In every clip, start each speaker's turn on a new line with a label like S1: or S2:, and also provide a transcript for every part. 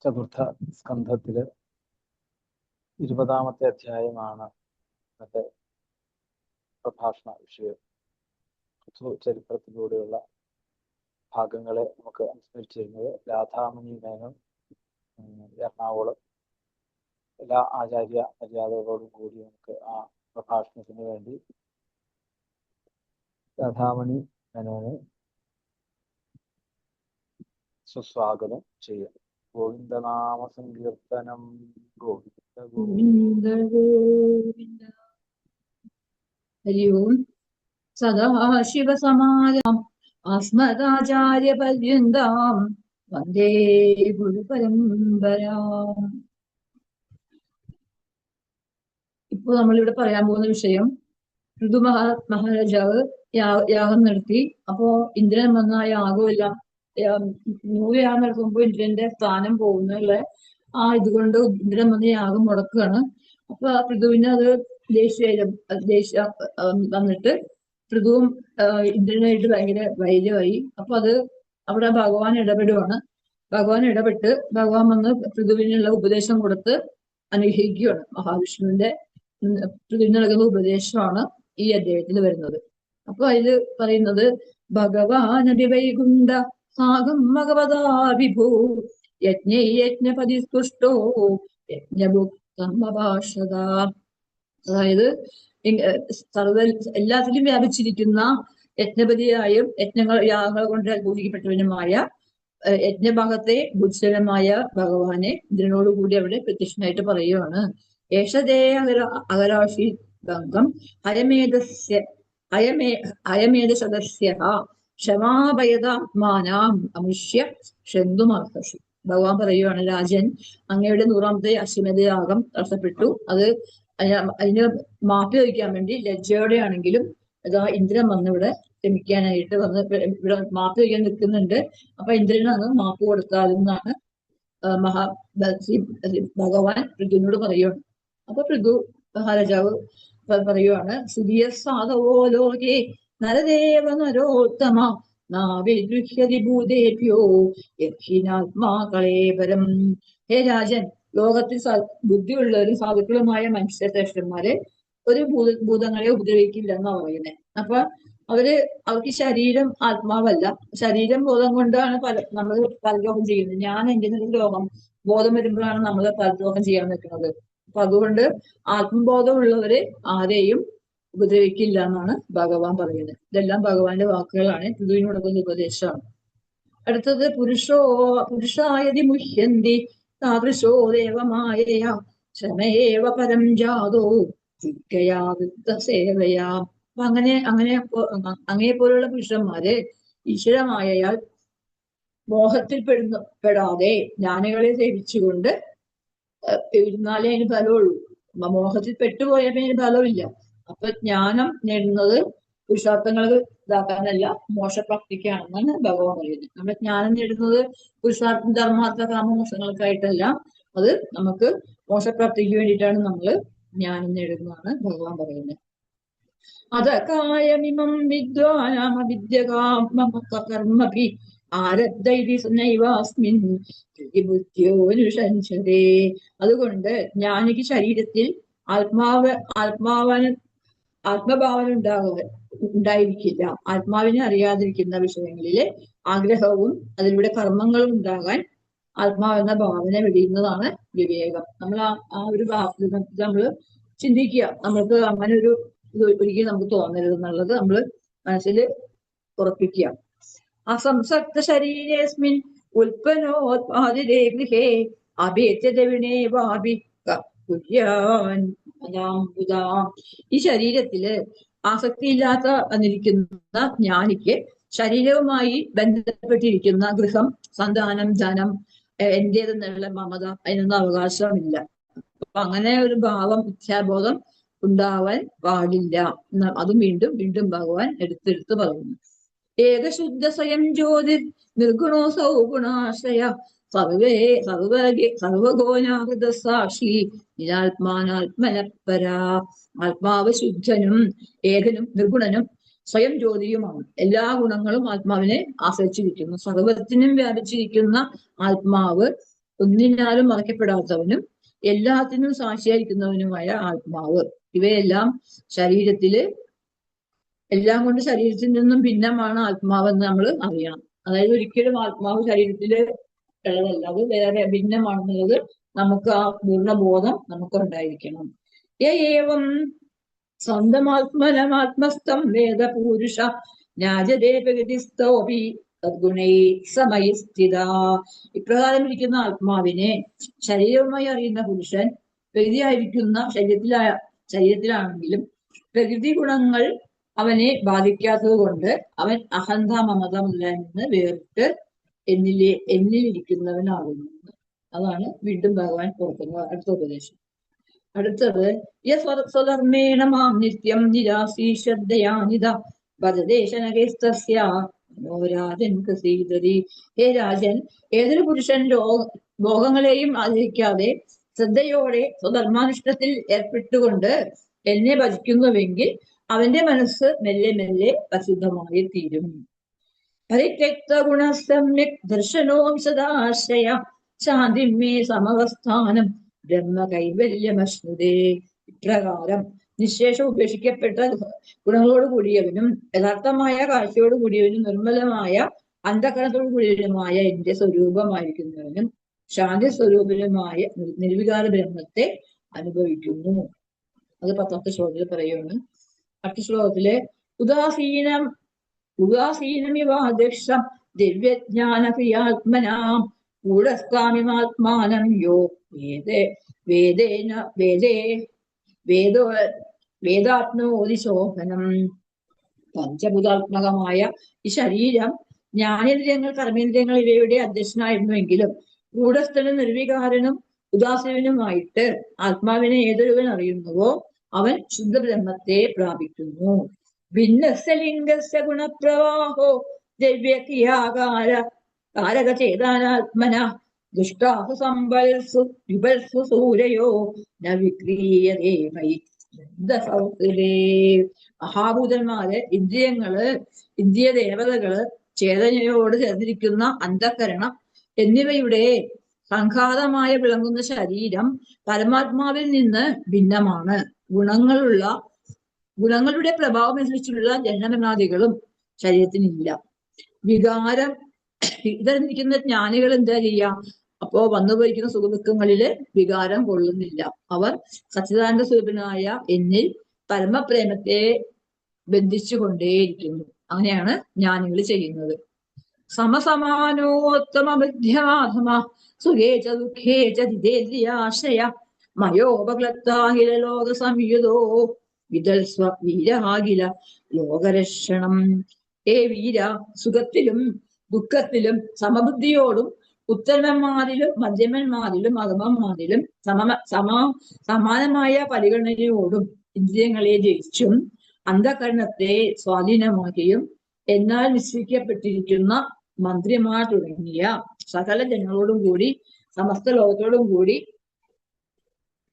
S1: ചതുർത്ഥ സ്കന്ധത്തില് 20-ാമത്തെ അധ്യായമാണ് ഇന്നത്തെ പ്രഭാഷണ വിഷയം. ചരിത്രത്തിലൂടെയുള്ള ഭാഗങ്ങളെ നമുക്ക് അനുസ്മരിച്ചിരുന്നത് രാധാമണി മേനോൻ എറണാകുളം. എല്ലാ ആചാര്യ മര്യാദകളോടും കൂടി നമുക്ക് ആ പ്രഭാഷണത്തിന് വേണ്ടി രാധാമണി മേനോനെ സുസ്വാഗതം ചെയ്യാം. ഗോവിന്ദനാമ സങ്കീർത്തനം. ഗോവിന്ദ
S2: ഗോവിന്ദ ഗോവിന്ദ. ഹരി ഓം. സദാശിവസമാജം അസ്മദാചാര്യപര്യന്താം വന്ദേ ഗുരുപരമ്പരാം. ഇപ്പോൾ നമ്മളിവിടെ പറയാൻ പോകുന്ന വിഷയം, ഋതു മഹാരാജാവ് യാഗം നടത്തി. അപ്പോ ഇന്ദ്രൻ വന്ന ആ യാഗമെല്ലാം യാഗം നടത്തുമ്പോ ഇന്ദ്രന്റെ സ്ഥാനം പോകുന്നുള്ള ഇതുകൊണ്ട് ഇന്ദ്രൻ വന്ന് യാഗം മുടക്കുകയാണ്. അപ്പൊ പൃഥുവിന് അത് ദേഷ്യം വന്നിട്ട് പൃഥുവും ഇന്ദ്രനായിട്ട് ഭയങ്കര വൈര്യമായി. അപ്പൊ അത് അവിടെ ഭഗവാൻ ഇടപെടുവാണ്. ഭഗവാൻ ഇടപെട്ട് ഭഗവാൻ വന്ന് പൃഥുവിനുള്ള ഉപദേശം കൊടുത്ത് അനുഗ്രഹിക്കുകയാണ്. മഹാവിഷ്ണുവിന്റെ പൃഥുവിന് നൽകുന്ന ഉപദേശമാണ് ഈ അധ്യായത്തിൽ വരുന്നത്. അപ്പൊ അതില് പറയുന്നത്, ഭഗവാനഭിവൈകുണ്ഠ സാഗം ഭഗവതാ വിഭൂ യജ്ഞപതിസ്തുഷ്ടോ യജ്ഞഭുക്തമഭാഷത. അതായത് എല്ലാത്തിലും വ്യാപിച്ചിരിക്കുന്ന യജ്ഞപതിയായും യാഗങ്ങൾ കൊണ്ട് പൂജിക്കപ്പെട്ടവനുമായ യജ്ഞഭാഗത്തെ ഭുത്സലമായ ഭഗവാനെ ഇതിനോടുകൂടി അവിടെ പ്രത്യക്ഷനായിട്ട് പറയുകയാണ്. ഏഷദേ അകരാശി ഭംഗം അയമേധസദസ്യ ക്ഷമാഭയതാത്മാനാം അമുഷ്യ ക്ഷന്തുമർഹസി. ഭഗവാൻ പറയുകയാണ്, രാജൻ, അങ്ങയുടെ 100ാമത്തെ അശ്വമേധയാഗം തടസ്സപ്പെട്ടു. അതിന് മാപ്പ് ചോദിക്കാൻ വേണ്ടി ലജ്ജയോടെ ആണെങ്കിലും ഇന്ദ്രൻ വന്നിവിടെ ക്ഷമിക്കാനായിട്ട് ഇവിടെ മാപ്പ് ചോദിക്കാൻ നിൽക്കുന്നുണ്ട്. അപ്പൊ ഇന്ദ്രന് അങ്ങ് മാപ്പ് കൊടുക്കാതെന്നാണ് ഭഗവാൻ പൃഥുവിനോട് പറയുകയാണ്. അപ്പൊ പൃഥു മഹാരാജാവ് പറയുവാണ്, സുധിയ സാധവോ ലോകേ നരദേവ നരോത്തമ നാവിദൃഹ്യതി ഭൂതേഭ്യോ യക്ഷീനാത്മാ കളേപരം. ഹേ രാജൻ, ലോകത്തിൽ ബുദ്ധിയുള്ളവരും സാധുക്കളുമായ മനുഷ്യശ്രേഷ്ഠന്മാരെ ഒരു ഭൂതങ്ങളെ ഉപദ്രവിക്കില്ല എന്നാ പറയുന്നത്. അപ്പൊ അവർക്ക് ശരീരം ആത്മാവല്ല. ശരീരം ബോധം കൊണ്ടാണ് നമ്മൾ പരലോകം ചെയ്യുന്നത്. ഞാൻ എന്റെ ലോകം ബോധം വരുമ്പോഴാണ് നമ്മൾ പരലോകം ചെയ്യാൻ നിൽക്കുന്നത്. അപ്പൊ അതുകൊണ്ട് ആത്മബോധമുള്ളവരെ ആരെയും ഉപദ്രവിക്കില്ല എന്നാണ് ഭഗവാൻ പറയുന്നത്. ഇതെല്ലാം ഭഗവാന്റെ വാക്കുകളാണ്, പൃഥുവിനോടൊപ്പം ഉപദേശമാണ്. അടുത്തത്, പുരുഷായതി മുഹ്യന്തി താദൃശോ ദേവമായ ശ്രമയേവ പരം ജാതോ സേവയാ. അപ്പൊ അങ്ങേ പോലുള്ള പുരുഷന്മാരെ ഈശ്വരമായയാൽ മോഹത്തിൽ പെടാതെ ജ്ഞാനികളെ സേവിച്ചുകൊണ്ട് ഇരുന്നാലേ അതിന് ഫലമുള്ളൂ. മോഹത്തിൽ പെട്ടുപോയപ്പോ അതിന് ഫലമില്ല. അപ്പൊ ജ്ഞാനം നേടുന്നത് പുരുഷാർത്ഥങ്ങൾ ഇതാക്കാനല്ല, മോശപ്രാപ്തിക്കാണെന്നാണ് ഭഗവാൻ പറയുന്നത്. നമ്മുടെ ജ്ഞാനം നേടുന്നത് പുരുഷാർത്ഥ ധർമാർത്ഥ കാമമോക്ഷങ്ങൾക്കായിട്ടല്ല, അത് നമുക്ക് മോശപ്രാപ്തിക്ക് വേണ്ടിയിട്ടാണ് നമ്മൾ ജ്ഞാനം നേടുന്നതാണ് ഭഗവാൻ പറയുന്നത്. അതകായമിമം വിദ്വാനാമവിദ്യകാമകർമ്മഭി ആരബ്ധൈതി നൈവാസ്മിൻ ബുദ്ധ്യോനുഷഞ്ജതേ. അതുകൊണ്ട് ജ്ഞാനിക്ക് ശരീരത്തിൽ ആത്മഭാവന ഉണ്ടായിരിക്കില്ല. ആത്മാവിനെ അറിയാതിരിക്കുന്ന വിഷയങ്ങളിലെ ആഗ്രഹവും അതിലൂടെ കർമ്മങ്ങളും ഉണ്ടാകാൻ ആത്മാവെന്ന ഭാവന വെടിയുന്നതാണ് വിവേകം. നമ്മൾ ആ ഒരു നമ്മൾ ചിന്തിക്കുക, നമ്മൾക്ക് അങ്ങനെ ഒരു ഇത് ഒരിക്കലും നമുക്ക് തോന്നരുത് എന്നുള്ളത് നമ്മൾ മനസ്സിൽ ഉറപ്പിക്കുക. അസംസക്ത ശരീരേസ്മിൻ ഉൽപ്പന്നോത്പാദിതേ ഗൃഹേ അഭേദ്യതവിണേ വാപി. ഈ ശരീരത്തില് ആസക്തിയില്ലാത്ത വന്നിരിക്കുന്ന ജ്ഞാനിക്ക് ശരീരവുമായി ബന്ധപ്പെട്ടിരിക്കുന്ന ഗൃഹം, സന്താനം, ധനം എന്റേതെന്നുള്ള മമത അതിനൊന്നും അവകാശമില്ല. അപ്പൊ അങ്ങനെ ഒരു ഭാവം, മിഥ്യാബോധം ഉണ്ടാവാൻ പാടില്ല. അതും വീണ്ടും വീണ്ടും ഭഗവാൻ എടുത്തെടുത്ത് പറയുന്നു. ഏകശുദ്ധ സ്വയം ജ്യോതി നിർഗുണോ സൗഗുണാശ്രയ സർവഗോനാകൃത സാക്ഷി നിരാത്മാനാത്മനപരാ. ആത്മാവ് ശുദ്ധനും ഏകനും നിർഗുണനും സ്വയം ജ്യോതിയുമാണ്. എല്ലാ ഗുണങ്ങളും ആത്മാവിനെ ആശ്രയിച്ചിരിക്കുന്നു. സർവത്തിനും വ്യാപിച്ചിരിക്കുന്ന ആത്മാവ് ഒന്നിനാലും മറക്കപ്പെടാത്തവനും എല്ലാത്തിനും സാക്ഷിയായിരിക്കുന്നവനുമായ ആത്മാവ്. ഇവയെല്ലാം ശരീരത്തില് എല്ലാം കൊണ്ട് ശരീരത്തിൽ നിന്നും ഭിന്നമാണ് ആത്മാവെന്ന് നമ്മൾ അറിയണം. അതായത് ഒരിക്കലും ആത്മാവ് ശരീരത്തില് ഉള്ളതല്ല, അത് വേറെ ഭിന്നമാണെന്നുള്ളത് നമുക്ക് ആ പൂർണ്ണബോധം നമുക്ക് ഉണ്ടായിരിക്കണം. ഏവം സ്വന്തം ആത്മനമാത്മസ്ഥം വേദപൂരുഷ രാജതേ പ്രകൃതിസ്ഥോപി തദ്ഗുണൈ സമയ സ്ഥിത. ഇപ്രകാരം ഇരിക്കുന്ന ആത്മാവിനെ ശരീരവുമായി അറിയുന്ന പുരുഷൻ പ്രകൃതിയായിരിക്കുന്ന ശരീരത്തിലാണെങ്കിലും പ്രകൃതി ഗുണങ്ങൾ അവനെ ബാധിക്കാത്തത് കൊണ്ട് അവൻ അഹന്ത മമത മുതലായി വേറിട്ട് എന്നിലിരിക്കുന്നവനാകുന്നു. അതാണ് വീണ്ടും ഭഗവാൻ കൊടുക്കുന്നത് അടുത്ത ഉപദേശം. അടുത്തത് സ്വധർമ്മേണ മാം നിത്യം നിരാസീ ശ്രദ്ധയാനിത ഭജദേശനകേസ്തസ്യ മനോരാജൻ പ്രസീദതി. ഹേ രാജൻ, ഏതൊരു പുരുഷൻ ഭോഗങ്ങളെയും ആചരിക്കാതെ ശ്രദ്ധയോടെ സ്വധർമാനുഷ്ഠത്തിൽ ഏർപ്പെട്ടുകൊണ്ട് എന്നെ ഭജിക്കുന്നുവെങ്കിൽ അവന്റെ മനസ്സ് മെല്ലെ മെല്ലെ പ്രസിദ്ധമായി തീരും. പരിത്യക്ത ഗുണസമ്യക് ദർശനോം സദാശ്രയ ശാന്തിമേ സമവസ്ഥാനം ബ്രഹ്മ കൈവല്യമശ്നുതേ. ഇപ്രകാരം നിശേഷം ഉപേക്ഷിക്കപ്പെട്ട ഗുണങ്ങളോട് കൂടിയവനും യഥാർത്ഥമായ കാഴ്ചയോട് കൂടിയവനും നിർമ്മലമായ അന്ധകരണത്തോട് കൂടിയവനുമായ എന്റെ സ്വരൂപമായിരിക്കുന്നവനും ശാന്തി സ്വരൂപനുമായ നിർവികാര ബ്രഹ്മത്തെ അനുഭവിക്കുന്നു. അത് 10ാമത്തെ ശ്ലോകത്തിൽ പറയുന്നു. അടുത്ത ശ്ലോകത്തില് ഉദാസീനമിവാദക്ഷം ദിവ്യജ്ഞാന ക്രിയാത്മനാം കൂടസ്കാമിമാത്മാനം യോ വേദാത്മോദിശോഭനം. പഞ്ചഭൂതാത്മകമായ ഈ ശരീരം ജ്ഞാനേന്ദ്രിയങ്ങൾ കർമ്മേന്ദ്രിയങ്ങൾ ഇവയുടെ അധ്യക്ഷനായിരുന്നുവെങ്കിലും കൂടസ്ഥനും നിർവികാരനും ഉദാസീനനുമായിട്ട് ആത്മാവിനെ ഏതൊരുവൻ അറിയുന്നുവോ അവൻ ശുദ്ധബ്രഹ്മത്തെ പ്രാപിക്കുന്നു. ഭിന്നസ്യലിംഗസ്യ ഗുണപ്രവാഹോ ദ്രവ്യക്രിയാകാരകചേതനാത്മന ദുഷ്ടാസു സമ്പൽസു വിപൽസു സൂരയോ ന വിക്രീയതേ മയി. മഹാഭൂതന്മാര്, ഇന്ദ്രിയങ്ങള്, ഇന്ദ്രിയ ദേവതകള്, ചേതനയോട് ചേർന്നിരിക്കുന്ന അന്ധകരണം എന്നിവയുടെ സംഘാതമായ വിളങ്ങുന്ന ശരീരം പരമാത്മാവിൽ നിന്ന് ഭിന്നമാണ്. ഗുണങ്ങളുടെ പ്രഭാവം അനുസരിച്ചുള്ള ജനനമരണാദികളും ശരീരത്തിനില്ല. വികാരം ഇതറിഞ്ഞിരിക്കുന്ന ജ്ഞാനികൾ എന്താ ചെയ്യുക? അപ്പോ വന്നുപോയിരിക്കുന്ന സുഖദുഃഖങ്ങളില് വികാരം കൊള്ളുന്നില്ല. അവർ സച്ചിദാനന്ദ സ്വരൂപനായ എന്നിൽ പരമപ്രേമത്തെ ബന്ധിച്ചുകൊണ്ടേയിരിക്കുന്നു. അങ്ങനെയാണ് ജ്ഞാനികൾ ചെയ്യുന്നത്. സമസമാനോത്തമ സുഖേച ദുഃഖേച ദിദേന്ദ്രിയാശ്രയ മയോപക്ലത്താഹില ലോക സംയുതോ വിദൽസ്വ വീരഹാകില ലോകരക്ഷണം. ഏ വീര, സുഖത്തിലും ദുഃഖത്തിലും സമബുദ്ധിയോടും ഉത്തമന്മാരിലും മധ്യമന്മാരിലും അധമന്മാരിലും സമാനമായ പരിഗണനയോടും ഇന്ദ്രിയങ്ങളെ ജയിച്ചും അന്ധകരണത്തെ സ്വാധീനമാക്കിയും എന്നാൽ നിശ്ചയിക്കപ്പെട്ടിരിക്കുന്ന മന്ത്രിമാർ തുടങ്ങിയ സകല ജനങ്ങളോടും കൂടി സമസ്ത ലോകത്തോടും കൂടി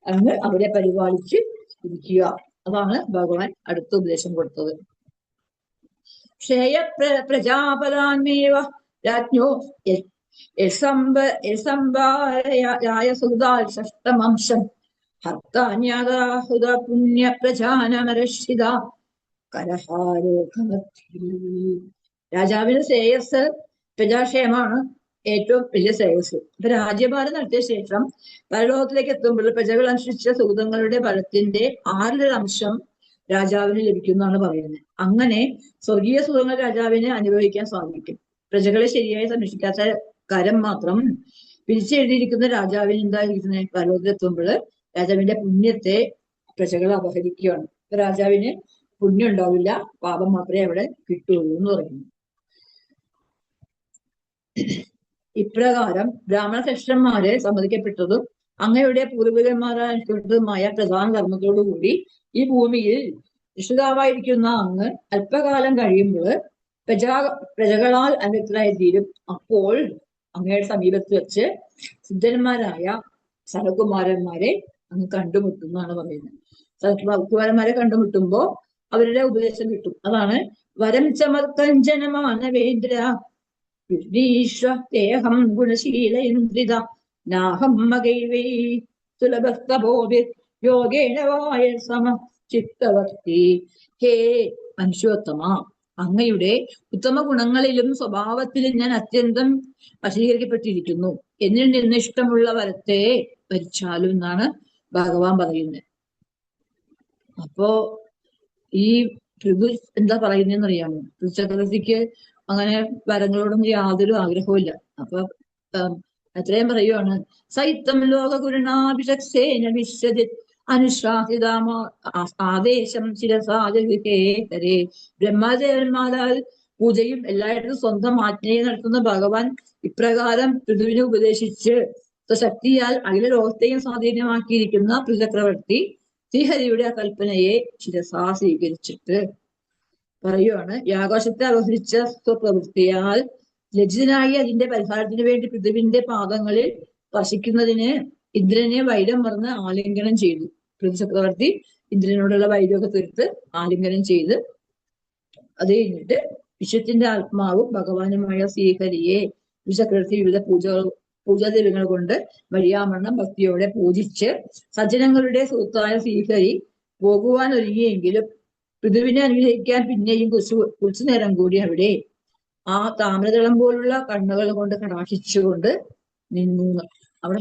S2: അങ്ങ് അവരെ പരിപാലിച്ച് ഇരിക്കുക. അതാണ് ഭഗവാൻ അടുത്ത ഉപദേശം കൊടുത്തത്. ക്ഷേയ പ്രജാപരാന്മേവ രാജ്ഞോ യസംബാരയായസുതാഷ്ടമംശം ഹർത്താന്യാദാഹുത പുണ്യ പ്രജാനമരക്ഷിത കരഹാരോഹമത്തി. രാജാവിന്റെ ശ്രേയസ് പ്രജാക്ഷേമാണ് ഏറ്റവും വലിയ ശ്രേയസ്. ഇപ്പൊ രാജ്യഭാരം നടത്തിയ ശേഷം പരലോകത്തിലേക്ക് എത്തുമ്പോൾ പ്രജകൾ അനുഷ്ഠിച്ച സുഹൃതങ്ങളുടെ ഫലത്തിന്റെ 6 അംശം രാജാവിന് ലഭിക്കുന്നതാണ് പറയുന്നത്. അങ്ങനെ സ്വർഗീയ സുഖങ്ങൾ രാജാവിന് അനുഭവിക്കാൻ സാധിക്കും. പ്രജകളെ ശരിയായി സംരക്ഷിക്കാത്ത കരം മാത്രം പിരിച്ചെഴുതിയിരിക്കുന്ന രാജാവിന് എന്തായിരിക്കുന്നത്? പരലോകത്തിലെത്തുമ്പോൾ രാജാവിന്റെ പുണ്യത്തെ പ്രജകൾ അപഹരിക്കുകയാണ്. രാജാവിന് പുണ്യം ഉണ്ടാവില്ല, പാപം മാത്രമേ അവിടെ കിട്ടുള്ളൂ എന്ന് പറയുന്നു. ഇപ്രകാരം ബ്രാഹ്മണ ശ്രേഷ്ഠന്മാരെ സമ്മതിക്കപ്പെട്ടതും അങ്ങയുടെ പൂർവികന്മാരായ പ്രധാന ധർമ്മത്തോടുകൂടി ഈ ഭൂമിയിൽ രക്ഷിതാവായിരിക്കുന്ന അങ്ങ് അല്പകാലം കഴിയുമ്പോൾ പ്രജകളാൽ അനുഗ്രഹമായി തീരും. അപ്പോൾ അങ്ങയുടെ സമീപത്ത് വെച്ച് സിദ്ധന്മാരായ സനകുമാരന്മാരെ അങ്ങ് കണ്ടുമുട്ടുന്നാണ് പറയുന്നത്. സനകുമാരന്മാരെ കണ്ടുമുട്ടുമ്പോ അവരുടെ ഉപദേശം കിട്ടും. അതാണ് വരം ചമർക്കഞ്ജനമാനവേന്ദ്ര ദേഹം ഗുണശീലേന്ദ്രിത നാഹം മകൈവൈ സുലഭസ്തബോധി യോഗേന വായ സമ ചിത്തവർത്തി. ഹേ മനുഷ്യോത്തമ, അങ്ങയുടെ ഉത്തമ ഗുണങ്ങളിലും സ്വഭാവത്തിലും ഞാൻ അത്യന്തം വശീകരിക്കപ്പെട്ടിരിക്കുന്നു. എന്നിൽ നിന്ന് ഇഷ്ടമുള്ള വരത്തെ ഭരിച്ചാലും എന്നാണ് ഭഗവാൻ പറയുന്നത്. അപ്പോ ഈ പൃഥു എന്താ പറയുന്നതെന്ന് അറിയാമോ? ചക്രവർത്തിക്ക് അങ്ങനെ വരങ്ങളോടൊന്നും യാതൊരു ആഗ്രഹവും. അപ്പൊ അത്രയും പറയുവാണ്, സൈത്തം ലോകഗുരുണാഭിഷക്സേന വിശ്വജിത് അനുശാസിതാമ ആദേശം ശിരസാജഹേ. ബ്രഹ്മദേവന്മാരാൽ പൂജയും എല്ലായിടത്തും സ്വന്തം ആജ്ഞയെ നടത്തുന്ന ഭഗവാൻ ഇപ്രകാരം പൃഥുവിനെ ഉപദേശിച്ച് ശക്തിയാൽ അഖില ലോകത്തെയും സ്വാധീനമാക്കിയിരിക്കുന്ന പൃഥുചക്രവർത്തി ശ്രീഹരിയുടെ ആ കൽപ്പനയെ ശിരസാ സ്വീകരിച്ചിട്ട് പറയുവാണ്, യാഗോശത്തെ അവഹരിച്ച സ്വപ്രവൃത്തിയാൽ ലജ്ജിതനായി അതിന്റെ പരിഹാരത്തിന് വേണ്ടി പൃഥുവിന്റെ പാദങ്ങളിൽ സ്പർശിക്കുന്നതിന് ഇന്ദ്രനെ വൈരം മറന്ന് ആലിംഗനം ചെയ്തു. പൃഥു ചക്രവർത്തി ഇന്ദ്രനോടുള്ള വൈരമൊക്കെ തീർത്ത് ആലിംഗനം ചെയ്ത് അത് കഴിഞ്ഞിട്ട് വിശ്വത്തിന്റെ ആത്മാവും ഭഗവാനുമായ ശ്രീഹരിയെ ചക്രവർത്തി വിവിധ പൂജാദേവങ്ങൾ കൊണ്ട് വഴിയാമണ്ണം ഭക്തിയോടെ പൂജിച്ച് സജ്ജനങ്ങളുടെ സുഹൃത്തായ ശ്രീഹരി പോകുവാൻ ഒരുങ്ങിയെങ്കിലും പൃഥുവിനെ അനുഗ്രഹിക്കാൻ പിന്നെയും കുറച്ചു നേരം കൂടി അവിടെ ആ താമ്രതളം പോലുള്ള കണ്ണുകൾ കൊണ്ട് കടാക്ഷിച്ചുകൊണ്ട് നിന്നു. അവിടെ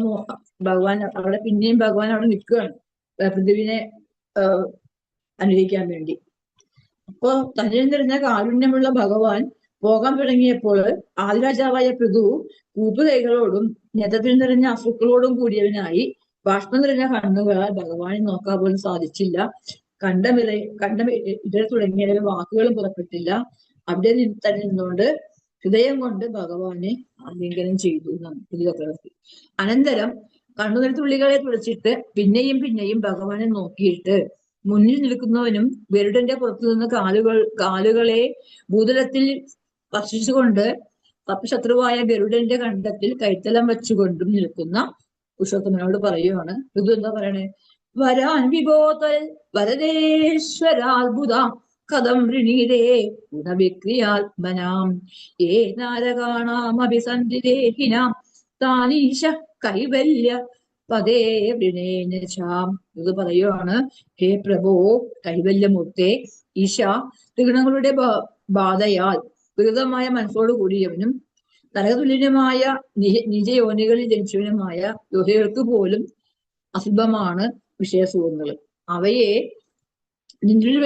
S2: ഭഗവാൻ അവിടെ പിന്നെയും ഭഗവാൻ അവിടെ നിൽക്കുകയാണ് പൃഥുവിനെ അനുഗ്രഹിക്കാൻ വേണ്ടി. അപ്പോ തന്നിൽ നിറഞ്ഞ കാരുണ്യമുള്ള ഭഗവാൻ പോകാൻ തുടങ്ങിയപ്പോൾ ആദിരാജാവായ പൃഥു കൂപ്പുകൈകളോടും നെതത്തിൽ നിറഞ്ഞ അസുക്കളോടും കൂടിയവനായി ബാഷ്പം നിറഞ്ഞ കണ്ണുകളാൽ ഭഗവാനെ നോക്കാൻ പോലും സാധിച്ചില്ല. ഇതര തുടങ്ങിയ വാക്കുകളും പുറപ്പെട്ടില്ല. അവിടെ തന്നെ നിന്നുകൊണ്ട് ഹൃദയം കൊണ്ട് ഭഗവാനെ ആലിംഗനം ചെയ്തു എന്നാണ് പൃഥു ചക്രവർത്തി. അനന്തരം കണ്ണുനീർത്തുള്ളികളെ തുളച്ചിട്ട് പിന്നെയും പിന്നെയും ഭഗവാനെ നോക്കിയിട്ട് മുന്നിൽ നിൽക്കുന്നവനും ഗരുഡന്റെ പുറത്തു നിന്ന് കാലുകളെ ഭൂതലത്തിൽ സ്പർശിച്ചുകൊണ്ട് തപ്പശത്രുവായ ഗരുഡന്റെ കണ്ഠത്തിൽ കൈത്തലം വെച്ചുകൊണ്ടും നിൽക്കുന്ന പുരുഷോത്തമനോട് പറയുവാണ്. ഇത് എന്താ പറയണേ? വരാൻ വിബോധൽ വരദേശ്വരാത്ഭുത കഥം വൃണീരേ ഗുണവിക്രിയാത്മനാം ഏ നാരകാണാമഭിസന്ധിദേഹിനാം താനീശ കൈവല്യ പതേ വൃണേനചാം. ഇത് പറയുവാണ്, ഹേ പ്രഭോ കൈവല്യമൂർത്തെ, ഈശ ത്രിഗുണങ്ങളുടെ ബാധയാൽ വികൃതമായ മനസ്സോട് കൂടിയവനും നരകതുല്യനുമായ നിജയോനികളിൽ ജനിച്ചവനുമായ യോഹികൾക്ക് പോലും അസുലഭമാണ് വിഷയസുഖങ്ങൾ. അവയെ നിന്നിൽ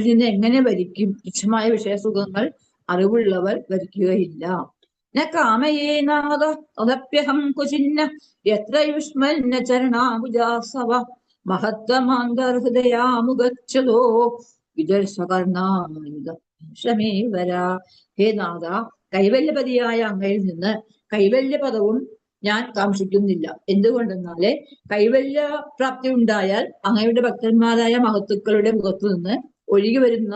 S2: നിന്ന് എങ്ങനെ ഭരിക്കും? തുച്ഛമായ വിഷയസുഖങ്ങൾ അറിവുള്ളവർ ഭരിക്കുകയില്ല. ന കാമയേ നാദ തദപ്യഹം ക്വചിന്ന യത്ര യുഷ്മന്ന ചരണാഭുജാസവ മഹത്വമാന്തർഹൃദയാമുഗച്ഛതോ വിദർശകർണാമേ വരാ. ഹേ നാഥ, കൈവല്യപതിയായ അങ്ങയിൽ നിന്ന് കൈവല്യപദവും ഞാൻ കാക്ഷിക്കുന്നില്ല. എന്തുകൊണ്ടെന്നാല് കൈവല്യ പ്രാപ്തി ഉണ്ടായാൽ അങ്ങയുടെ ഭക്തന്മാരായ മഹത്തുക്കളുടെ മുഖത്തു നിന്ന് ഒഴുകി വരുന്ന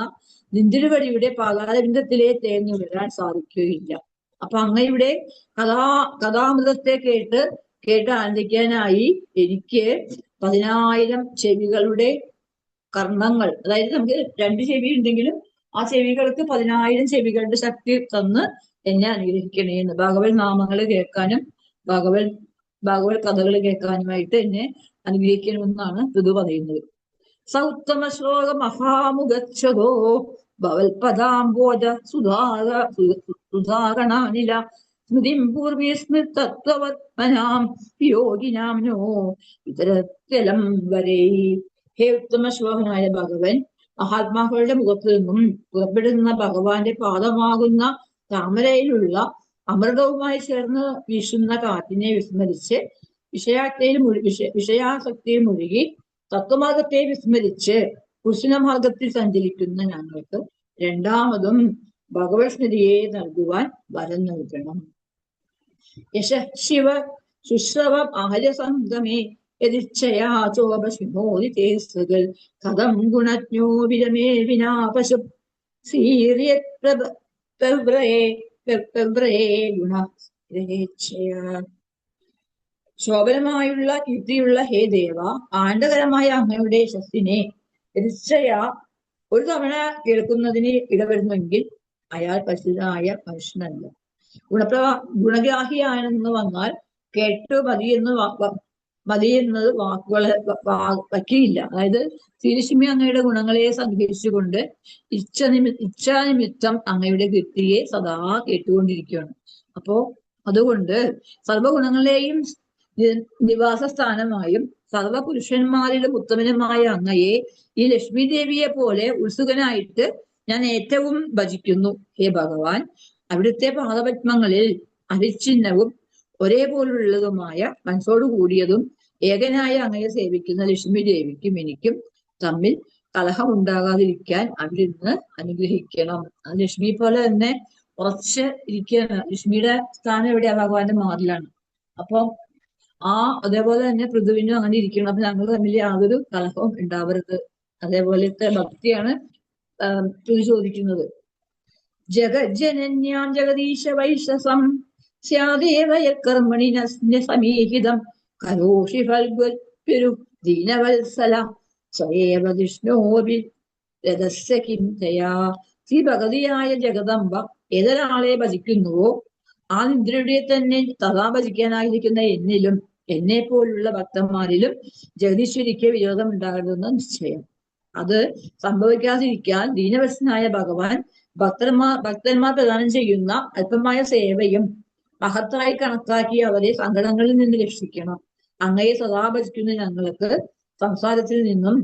S2: നിന്തിരുവടിയുടെ പാതാരബിന്ദത്തിലെ തേങ്ങു വരാൻ സാധിക്കുകയില്ല. അപ്പൊ അങ്ങയുടെ കഥാമൃതത്തെ കേട്ട് ആനന്ദിക്കാനായി എനിക്ക് 10,000 ചെവികളുടെ കർണങ്ങൾ, അതായത് നമുക്ക് 2 ചെവി ഉണ്ടെങ്കിലും ആ ചെവികൾക്ക് 10,000 ചെവികളുടെ ശക്തി തന്ന് എന്നെ അനുഗ്രഹിക്കണേന്ന്. ഭഗവത് നാമങ്ങൾ കേൾക്കാനും ഭഗവത് കഥകൾ കേൾക്കാനുമായിട്ട് എന്നെ അനുഗ്രഹിക്കണമെന്നാണ് പൃഥു പറയുന്നത്. സൗത്തമ ശ്ലോക മഹാമുഖച്ഛതോ ഭവൽപദാംബോജ സുധാകണാനില സ്മൃതിം പൂർവീ സ്മൃതത്വവത്മനാം യോഗിനാം നോ ഇതരത്വലം വരേ. ഹേ ഉത്തമ ശ്ലോകനായ ഭഗവൻ, മഹാത്മാക്കളുടെ മുഖത്തു നിന്നും പുറപ്പെടുന്ന ഭഗവാന്റെ പാദമാകുന്ന താമരയിലുള്ള അമൃതവുമായി ചേർന്ന് വീശുന്ന കാറ്റിനെ വിസ്മരിച്ച് വിഷയാസക്തിയിൽ മുഴുകി തത്വമാർഗത്തെ വിസ്മരിച്ച് കൃഷ്ണമാർഗത്തിൽ സഞ്ചരിക്കുന്ന ഞങ്ങൾക്ക് രണ്ടാമതും ഭഗവത് സ്മൃതിയെ നൽകുവാൻ വരം നൽകണം. യശ ശിവ ശുശ്രവം ആര്യസംഗമേ യതിച്ഛയാ ചോപശിമോദിതേസ്തുകൾ കഥം ഗുണജ്ഞോ വിരമേ വിനാ പശു ശോഭനമായുള്ള കീർത്തിയുള്ള ഹേ ദേവ, ആനന്ദകരമായ അങ്ങയുടെ യശസ്സിനെ യതിച്ഛയാ ഒരു തവണ കേൾക്കുന്നതിന് ഇടവരുന്നെങ്കിൽ അയാൾ പരിശുദ്ധനായ മനുഷ്യനല്ല. ഗുണഗ്രാഹിയാണെന്ന് വന്നാൽ കേട്ടു മതിയെന്നത് വാക്കുകളെ വയ്ക്കുകയില്ല. അതായത് ശ്രീലക്ഷ്മി അങ്ങയുടെ ഗുണങ്ങളെ സംഗ്രഹിച്ചുകൊണ്ട് ഇച്ഛാനിമിത്തം അങ്ങയുടെ കീർത്തിയെ സദാ കേട്ടുകൊണ്ടിരിക്കുകയാണ്. അപ്പോ അതുകൊണ്ട് സർവഗുണങ്ങളെയും നിവാസ സ്ഥാനമായും സർവപുരുഷന്മാരിലും ഉത്തമനുമായ അങ്ങയെ ഈ ലക്ഷ്മി ദേവിയെ പോലെ ഉത്സുകനായിട്ട് ഞാൻ ഏറ്റവും ഭജിക്കുന്നു. ഹേ ഭഗവാൻ, അവിടുത്തെ പാദപത്മങ്ങളിൽ അവിഛിന്നവും ഒരേപോലുള്ളതുമായ മനസ്സോടു കൂടിയതും ഏകനായ അങ്ങയെ സേവിക്കുന്ന ലക്ഷ്മി ദേവിക്കും എനിക്കും തമ്മിൽ കലഹമുണ്ടാകാതിരിക്കാൻ അവിടുന്ന് അനുഗ്രഹിക്കണം. അത് ലക്ഷ്മി പോലെ തന്നെ ഉറച്ച് ഇരിക്കുകയാണ്. ലക്ഷ്മിയുടെ സ്ഥാനം എവിടെയാ? ഭഗവാന്റെ മാറിലാണ്. അപ്പൊ അതേപോലെ തന്നെ പൃഥുവിനും അങ്ങനെ ഇരിക്കണം. അപ്പൊ ഞങ്ങൾ തമ്മിൽ യാതൊരു കലഹവും ഉണ്ടാവരുത്. അതേപോലത്തെ ഭക്തിയാണ് പൃഥു ചോദിക്കുന്നത്. ജഗജ്ജനന്യാം ജഗദീശ വൈശസം സ്യാദേവ യത്കർമ്മണി സമീഹിതം കരോഷി ഫൽഗുരു ദീനവത്സല സ്വയേവ വിഷ്ണോപി രഥസ്യ കിം തയാ. ശ്രീ ഭഗതിയായ ജഗദംബ ഏതൊരാളെ ഭജിക്കുന്നുവോ ആ ഇന്ദ്രയുടെ തന്നെ സദാ ഭജിക്കാനായിരിക്കുന്ന എന്നിലും എന്നെ പോലുള്ള ഭക്തന്മാരിലും ജഗദീശ്വരിക്ക് വിരോധം ഉണ്ടാകരുതെന്ന് നിശ്ചയം. അത് സംഭവിക്കാതിരിക്കാൻ ദീനവത്സനായ ഭഗവാൻ ഭക്തന്മാർ പ്രദാനം ചെയ്യുന്ന അല്പമായ സേവയും മഹത്തായി കണക്കാക്കി അവരെ സങ്കടങ്ങളിൽ നിന്ന് രക്ഷിക്കണം. അങ്ങയെ സദാ ഭജിക്കുന്ന ഞങ്ങൾക്ക് സംസാരത്തിൽ നിന്നും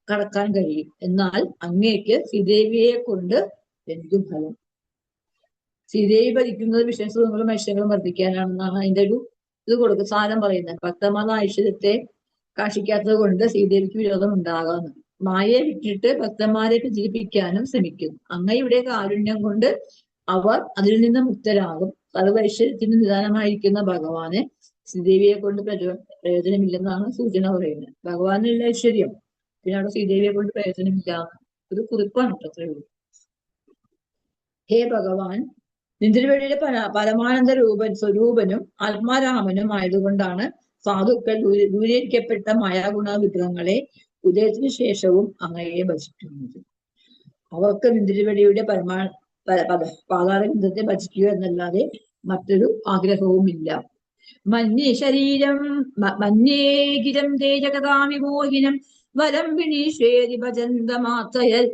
S2: കടക്കാൻ കഴിയും. എന്നാൽ അങ്ങേക്ക് ശ്രീദേവിയെ കൊണ്ട് എന്തും ഫലം. ശ്രീദേവി ഭരിക്കുന്നത് വിശേഷങ്ങളും ഐശ്വര്യങ്ങളും വർദ്ധിക്കാനാണെന്നാണ് അതിന്റെ ഒരു ഇത് സാരം പറയുന്നത്. ഭക്തന്മാരുടെ ഐശ്വര്യത്തെ കാക്ഷിക്കാത്തത് കൊണ്ട് ശ്രീദേവിക്ക് വിരോധം ഉണ്ടാകാമെന്ന്. മായയെ വിട്ടിട്ട് ഭക്തന്മാരെ പ്രചരിപ്പിക്കാനും ശ്രമിക്കുന്നു. അങ്ങയുടെ കാരുണ്യം കൊണ്ട് അവർ അതിൽ നിന്ന് മുക്തരാകും. സർവൈശ്വര്യത്തിന് നിദാനമായിരിക്കുന്ന ഭഗവാന് ശ്രീദേവിയെ കൊണ്ട് പ്രയോജനമില്ലെന്നാണ് സൂചന പറയുന്നത്. ഭഗവാനുള്ള ഐശ്വര്യം, പിന്നെ അവിടെ ശ്രീദേവിയെ കൊണ്ട് പ്രയോജനമില്ല ഒരു കുറിപ്പാണ് അത്രയേ ഉള്ളൂ. ഹേ ഭഗവാൻ, നിന്തിരുവഴിയുടെ പരമാനന്ദ സ്വരൂപനും ആത്മാരാമനും ആയതുകൊണ്ടാണ് സാധുക്കൾ ദൂരീകരിക്കപ്പെട്ട മായാഗുണ വിഗ്രഹങ്ങളെ ഉദയത്തിനു ശേഷവും അങ്ങയെ ഭജിക്കുന്നത്. അവർക്ക് നിന്തിരുവഴിയുടെ പാതാരബിന്ദത്തെ ഭജിക്കുക എന്നല്ലാതെ മറ്റൊരു ആഗ്രഹവുമില്ല. മന്യേ ശരീരം മന്യേഗിരം തേജകതാമി മോഹിനം വരം വിനീഷേതി ഭജന്ത മാത്രയൽ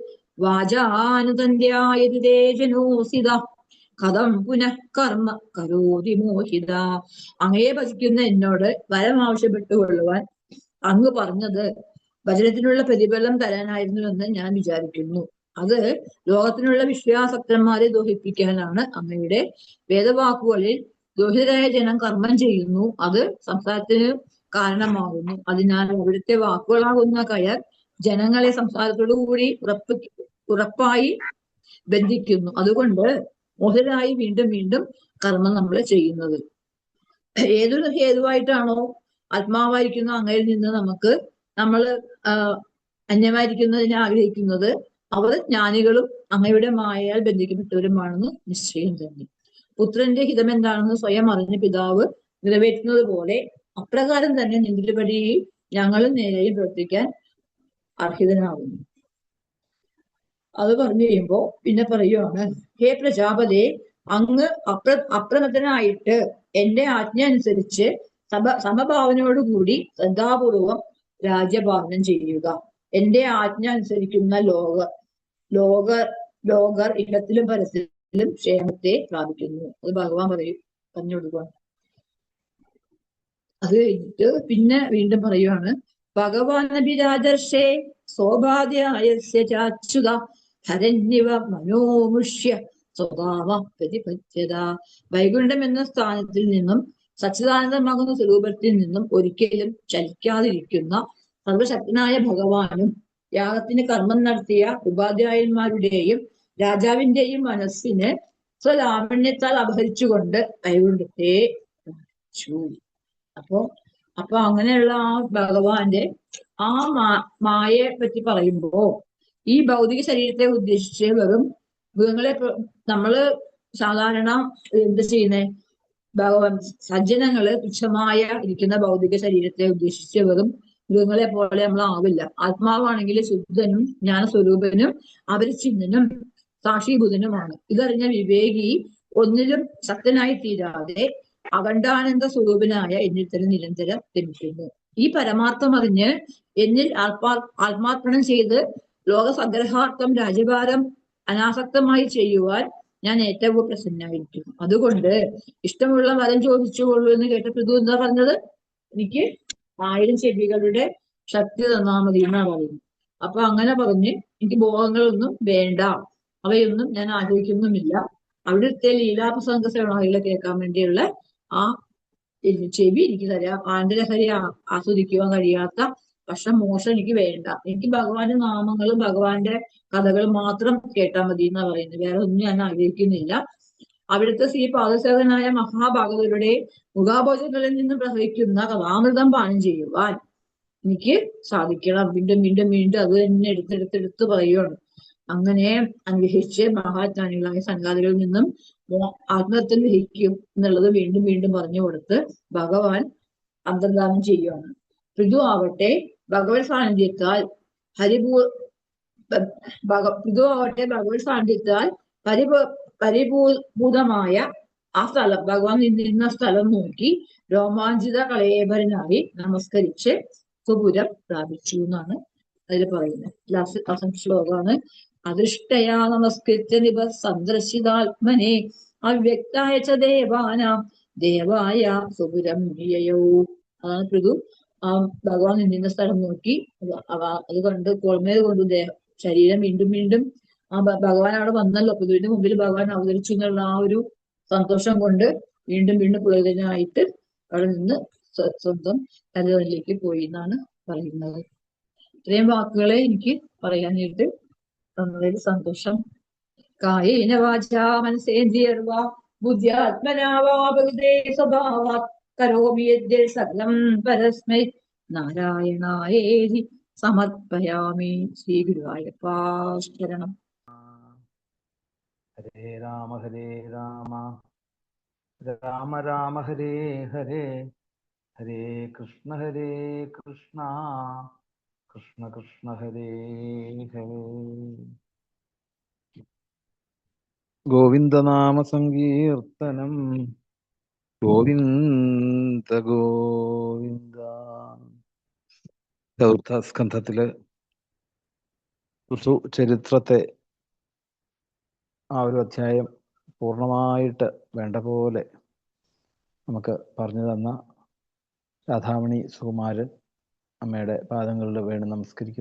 S2: വാചാനുതന്ധ്യായതി തേജനോസിത കഥം പുനഃ കർമ്മ കരോതി മോഹിത. അങ്ങയെ ഭജിക്കുന്ന എന്നോട് വരം ആവശ്യപ്പെട്ടുകൊള്ളുവാൻ അങ്ങ് പറഞ്ഞത് ഭജനത്തിനുള്ള പ്രതിഫലം തരാനായിരുന്നുവെന്ന് ഞാൻ വിചാരിക്കുന്നു. അത് ലോകത്തിനുള്ള വിശ്വാസക്തന്മാരെ ദോഹിപ്പിക്കാനാണ്. അങ്ങയുടെ വേദവാക്കുകളിൽ ദോഹിതരായ ജനം കർമ്മം ചെയ്യുന്നു, അത് സംസാരത്തിന് കാരണമാകുന്നു. അതിനാൽ അവിടുത്തെ വാക്കുകളാകുന്ന കയർ ജനങ്ങളെ സംസാരത്തോടു കൂടി ഉറപ്പായി ബന്ധിക്കുന്നു. അതുകൊണ്ട് മോഹിതരായി വീണ്ടും വീണ്ടും കർമ്മം നമ്മൾ ചെയ്യുന്നത്. ഏതൊരു ഹേതുവായിട്ടാണോ ആത്മാവായിരിക്കുന്ന അങ്ങയിൽ നിന്ന് നമ്മൾ അന്യമായിരിക്കുന്നതിനെ ആഗ്രഹിക്കുന്നത്, അവർ ജ്ഞാനികളും അങ്ങയുടെ മായയാൽ ബന്ധിക്കപ്പെട്ടവരുമാണെന്ന് നിശ്ചയം തന്നെ. പുത്രന്റെ ഹിതം എന്താണെന്ന് സ്വയം അറിഞ്ഞ പിതാവ് നിറവേറ്റുന്നത് പോലെ അപ്രകാരം തന്നെ നിന്തിരുപടി ഞങ്ങളും നേരെയും പ്രവർത്തിക്കാൻ അർഹിതനാകുന്നു. അത് പറഞ്ഞു കഴിയുമ്പോ പിന്നെ പറയുവാണ്, ഹേ പ്രജാപതേ, അങ്ങ് അപ്രമത്തനായിട്ട് എന്റെ ആജ്ഞ അനുസരിച്ച് സമഭാവനയോടുകൂടി ശ്രദ്ധാപൂർവം രാജ്യപാലനം ചെയ്യുക. എന്റെ ആജ്ഞ അനുസരിക്കുന്ന ലോകർ ഇടത്തിലും പരത്തിലും ക്ഷേമത്തെ പ്രാപിക്കുന്നു. അത് ഭഗവാൻ പറഞ്ഞു കൊടുക്കുക. അത് കഴിഞ്ഞിട്ട് പിന്നെ വീണ്ടും പറയുവാണ്, ഭഗവാനഭിരാജർഷേ സോപാധ്യായസ്യ ചാച്യുത ഹരന്യവ മനോമുഷ്യ സ്വഭാവ പ്രതിപദ്ധ്യത. വൈകുണ്ഠം എന്ന സ്ഥാനത്തിൽ നിന്നും സച്ചിദാനന്ദമാകുന്ന സ്വരൂപത്തിൽ നിന്നും ഒരിക്കലും ചലിക്കാതിരിക്കുന്ന സർവശക്തനായ ഭഗവാനും യാഗത്തിന് കർമ്മം നടത്തിയ ഉപാധ്യായന്മാരുടെയും രാജാവിന്റെയും മനസ്സിന് സ്വലാവണ്യത്താൽ അപഹരിച്ചുകൊണ്ട് വൈകുണ്ഠത്തെ അപ്പൊ അങ്ങനെയുള്ള ആ ഭഗവാന്റെ ആ മായയെ പറ്റി പറയുമ്പോ ഈ ഭൗതിക ശരീരത്തെ ഉദ്ദേശിച്ച് വെറും മൃഗങ്ങളെ നമ്മള് സാധാരണ എന്ത് ചെയ്യുന്നേ, ഭഗവാൻ സജ്ജനങ്ങള് തുച്ഛമായ ഇരിക്കുന്ന ഭൗതിക ശരീരത്തെ ഉദ്ദേശിച്ച് വെറും മൃഗങ്ങളെ പോലെ നമ്മൾ ആവില്ല. ആത്മാവാണെങ്കിൽ ശുദ്ധനും ജ്ഞാനസ്വരൂപനും അപരിച്ഛിന്നനും സാക്ഷീഭൂതനുമാണ്. ഇതറിഞ്ഞ വിവേകി ഒന്നിലും ശക്തനായി തീരാതെ അഖണ്ഡാനന്ദ സ്വരൂപനായ എന്നിൽ തന്നെ നിരന്തരം രമിക്കുന്നു. ഈ പരമാർത്ഥം അറിഞ്ഞ് എന്നിൽ ആത്മാർപ്പണം ചെയ്ത് ലോക സംഗ്രഹാർത്ഥം രാജ്യഭാരം അനാസക്തമായി ചെയ്യുവാൻ ഞാൻ ഏറ്റവും പ്രസന്നായിരിക്കും. അതുകൊണ്ട് ഇഷ്ടമുള്ള വരം ചോദിച്ചുകൊള്ളൂ എന്ന് കേട്ടപ്പോൾ എന്താ പറഞ്ഞത്? എനിക്ക് 1000 ചെവികളുടെ ശക്തി തന്നാ മതി എന്നാ പറയുന്നത്. അപ്പൊ അങ്ങനെ പറഞ്ഞ് എനിക്ക് ഭോഗങ്ങളൊന്നും വേണ്ട, അവയൊന്നും ഞാൻ ആഗ്രഹിക്കുന്നുമില്ല. അവിടുത്തെ ലീലാപ്രസംഗ ശ്രവണങ്ങളെ കേൾക്കാൻ വേണ്ടിയുള്ള ആ ചെവി എനിക്ക് തരാം. ആനന്ദലഹരി ആസ്വദിക്കുവാൻ കഴിയാത്ത മോശം എനിക്ക് വേണ്ട. എനിക്ക് ഭഗവാന്റെ നാമങ്ങളും ഭഗവാന്റെ കഥകളും മാത്രം കേട്ടാൽ മതി എന്നാ പറയുന്നത്. വേറെ ഒന്നും ഞാൻ ആഗ്രഹിക്കുന്നില്ല. അവിടുത്തെ ശ്രീ പാദസേവനായ മഹാഭാഗവതരുടെ മുഖാബോധങ്ങളിൽ നിന്നും പ്രവഹിക്കുന്ന കഥാമൃതം പാനം ചെയ്യുവാൻ എനിക്ക് സാധിക്കണം. വീണ്ടും വീണ്ടും വീണ്ടും അത് തന്നെ എടുത്തെടുത്തെടുത്ത് പറയുകയാണ്. അങ്ങനെ അനുഗ്രഹിച്ച് മഹാജ്ഞാനികളായ സന്യാസികളിൽ നിന്നും ആത്മഹത്യ ഗ്രഹിക്കും എന്നുള്ളത് വീണ്ടും വീണ്ടും പറഞ്ഞു കൊടുത്ത് ഭഗവാൻ അന്തർദാനം ചെയ്യുകയാണ്. പൃഥു ആവട്ടെ ഭഗവത് സാന്നിധ്യത്താൽ ഭഗവത് സാന്നിധ്യത്താൽ പരിഭൂതമായ ആ സ്ഥലം, ഭഗവാൻ നിന്നിരുന്ന സ്ഥലം നോക്കി രോമാഞ്ചിത കളയേബരനായി നമസ്കരിച്ച് സുപുരം പ്രാപിച്ചു എന്നാണ് അതിൽ പറയുന്നത്. അവസാന ശ്ലോകമാണ്. അദൃഷ്ടയാ നമസ്കൃത്യ നിപ സന്ദർശിതാത്മനെ അവ്യക്തായ ച ദേവാനാം ദേവായ സുപുരം യയൗ. അതാണ് പൃഥു ഭഗവാൻ നിന്നിരുന്ന സ്ഥലം നോക്കി അത് കണ്ട് കോൾമേൽ കൊണ്ട് ശരീരം വീണ്ടും വീണ്ടും ഭഗവാൻ അവിടെ വന്നല്ലോ, പൃഥുവിന്റെ മുമ്പിൽ ഭഗവാൻ അവതരിച്ചു എന്നുള്ള ആ ഒരു സന്തോഷം കൊണ്ട് വീണ്ടും വീണ്ടും പുലകനായിട്ട് അവിടെ നിന്ന് സ്വന്തം കരുതലിലേക്ക് പോയി എന്നാണ് പറയുന്നത്. ഇത്രയും വാക്കുകളെ എനിക്ക് പറയാനായിട്ട് തന്നതിൽ സന്തോഷം. കായേന വാചാ മനസേന്ദ്രിയർവാ ബുദ്ധ്യാത്മനാവാ ബഹുദേ സ്വഭാവാത് കരോമി യദ്യൽ സകലം പരസ്മൈ നാരായണായേതി സമർപ്പയാമി. ശ്രീ ഗുരുവായൂരപ്പാ ശരണം.
S1: ഹരേ രാമ രാമ രാമ ഹരേ ഹരേ, ഹരേ കൃഷ്ണ കൃഷ്ണ കൃഷ്ണ ഹരേ ഹരേ. ഗോവിന്ദനാമ സങ്കീർത്തനം ഗോവിന്ദ ഗോവിന്ദ. ചതുർത്ഥ സ്കന്ധത്തില് ചരിത്രത്തെ ആ ഒരു അധ്യായം പൂർണ്ണമായിട്ട് വേണ്ട പോലെ നമുക്ക് പറഞ്ഞു തന്ന രാധാമണി സുകുമാരൻ അമ്മയുടെ പാദങ്ങളിൽ വീണ് നമസ്കരിക്കുന്നു.